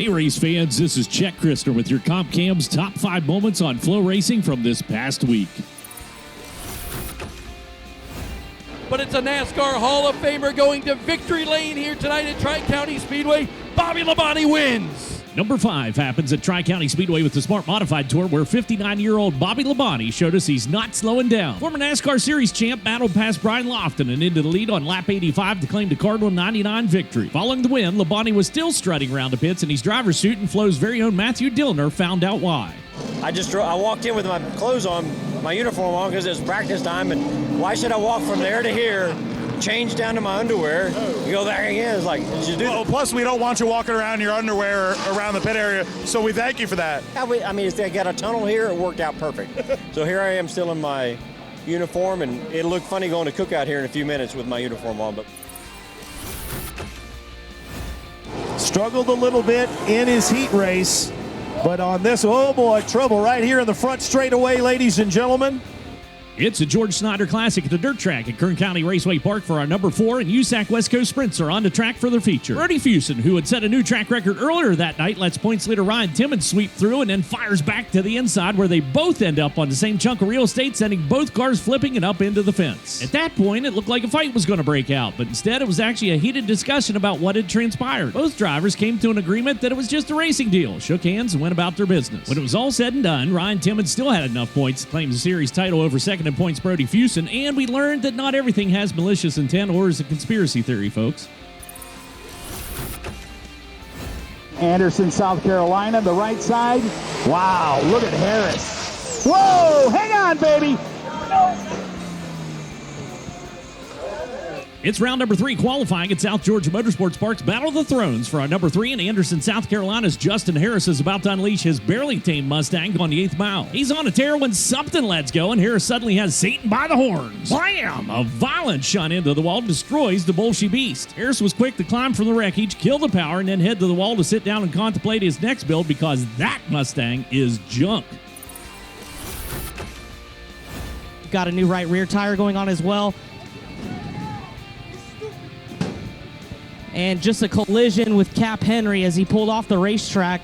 Hey race fans, this is Chet Christner with your Comp Cam's top 5 moments on FloRacing from this past week. But it's a NASCAR Hall of Famer going to victory lane here tonight at Tri-County Speedway. Bobby Labonte wins. Number 5 happens at Tri-County Speedway with the Smart Modified Tour, where 59-year-old Bobby Labonte showed us he's not slowing down. Former NASCAR Series champ battled past Brian Lofton and into the lead on lap 85 to claim the Cardinal 99 victory. Following the win, Labonte was still strutting around the pits in his driver's suit, and Flo's very own Matthew Dillner found out why. I walked in with my clothes on, my uniform on, because it was practice time, and why should I walk from there to here, change down to my underwear, and go back again? It's like, did you do that? Plus, we don't want you walking around in your underwear around the pit area, so we thank you for that. I mean, they got a tunnel here, it worked out perfect. So here I am still in my uniform, and it'll look funny going to cookout here in a few minutes with my uniform on. But struggled a little bit in his heat race, but on this, oh boy, trouble right here in the front straightaway, ladies and gentlemen. It's a George Snyder Classic at the dirt track at Kern County Raceway Park for our number 4, and USAC West Coast Sprints are on the track for their feature. Brody Fuson, who had set a new track record earlier that night, lets points leader Ryan Timmons sweep through and then fires back to the inside, where they both end up on the same chunk of real estate, sending both cars flipping and up into the fence. At that point, it looked like a fight was going to break out, but instead it was actually a heated discussion about what had transpired. Both drivers came to an agreement that it was just a racing deal, shook hands, and went about their business. When it was all said and done, Ryan Timmons still had enough points to claim the series title over second in points Brody Fuson, and we learned that not everything has malicious intent or is a conspiracy theory, folks. Anderson, South Carolina, the right side. Wow, look at Harris. Whoa, hang on, baby. It's round number 3 qualifying at South Georgia Motorsports Park's Battle of the Thrones for our number 3, and Anderson, South Carolina's Justin Harris is about to unleash his barely tamed Mustang on the 8th mile. He's on a tear when something lets go, and Harris suddenly has Satan by the horns. Blam! A violent shunt into the wall destroys the Bolshevik beast. Harris was quick to climb from the wreckage, kill the power, and then head to the wall to sit down and contemplate his next build, because that Mustang is junk. Got a new right rear tire going on as well. And just a collision with Cap Henry as he pulled off the racetrack.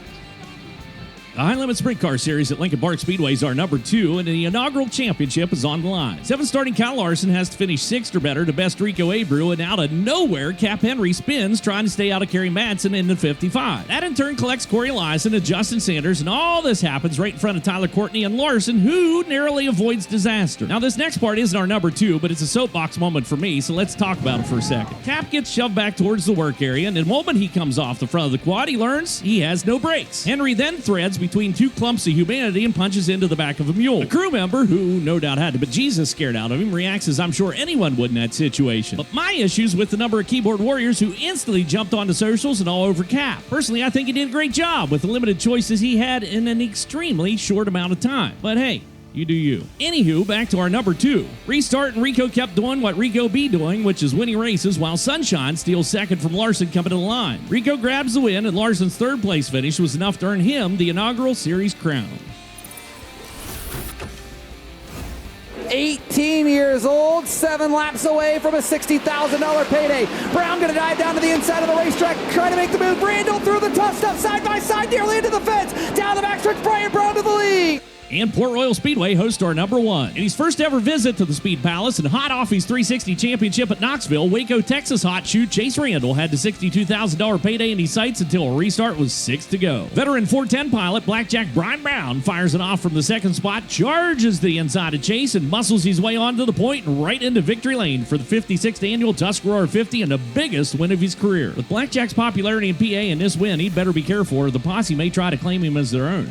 The High Limit Sprint Car Series at Lincoln Park Speedway is our number 2, and the inaugural championship is on the line. 7 starting Kyle Larson has to finish 6th or better to best Rico Abreu, and out of nowhere, Cap Henry spins trying to stay out of Kerry Madsen in the 55. That in turn collects Corey Eliason and Justin Sanders, and all this happens right in front of Tyler Courtney and Larson, who narrowly avoids disaster. Now, this next part isn't our number 2, but it's a soapbox moment for me, so let's talk about it for a second. Cap gets shoved back towards the work area, and the moment he comes off the front of the quad, he learns he has no brakes. Henry then threads between 2 clumps of humanity and punches into the back of a mule. A crew member, who no doubt had the bejesus scared out of him, reacts as I'm sure anyone would in that situation. But my issue's with the number of keyboard warriors who instantly jumped onto socials and all over Cap. Personally, I think he did a great job with the limited choices he had in an extremely short amount of time. But hey, you do you. Anywho, back to our number 2. Restart, and Rico kept doing what Rico be doing, which is winning races, while Sunshine steals second from Larson coming to the line. Rico grabs the win, and Larson's 3rd place finish was enough to earn him the inaugural series crown. 18 years old, 7 laps away from a $60,000 payday. Brown gonna dive down to the inside of the racetrack, trying to make the move. Randall through the tough stuff, side by side, nearly into the fence. Down the backstretch, Brian Brown to the lead. And Port Royal Speedway hosts our number 1. In his first ever visit to the Speed Palace and hot off his 360 championship at Knoxville, Waco, Texas hot shoot Chase Randall had the $62,000 payday in his sights until a restart was 6 to go. Veteran 410 pilot Blackjack Brian Brown fires it off from the 2nd spot, charges the inside of Chase, and muscles his way onto the point and right into victory lane for the 56th annual Tuscarora 50 and the biggest win of his career. With Blackjack's popularity in PA and this win, he'd better be careful or the posse may try to claim him as their own.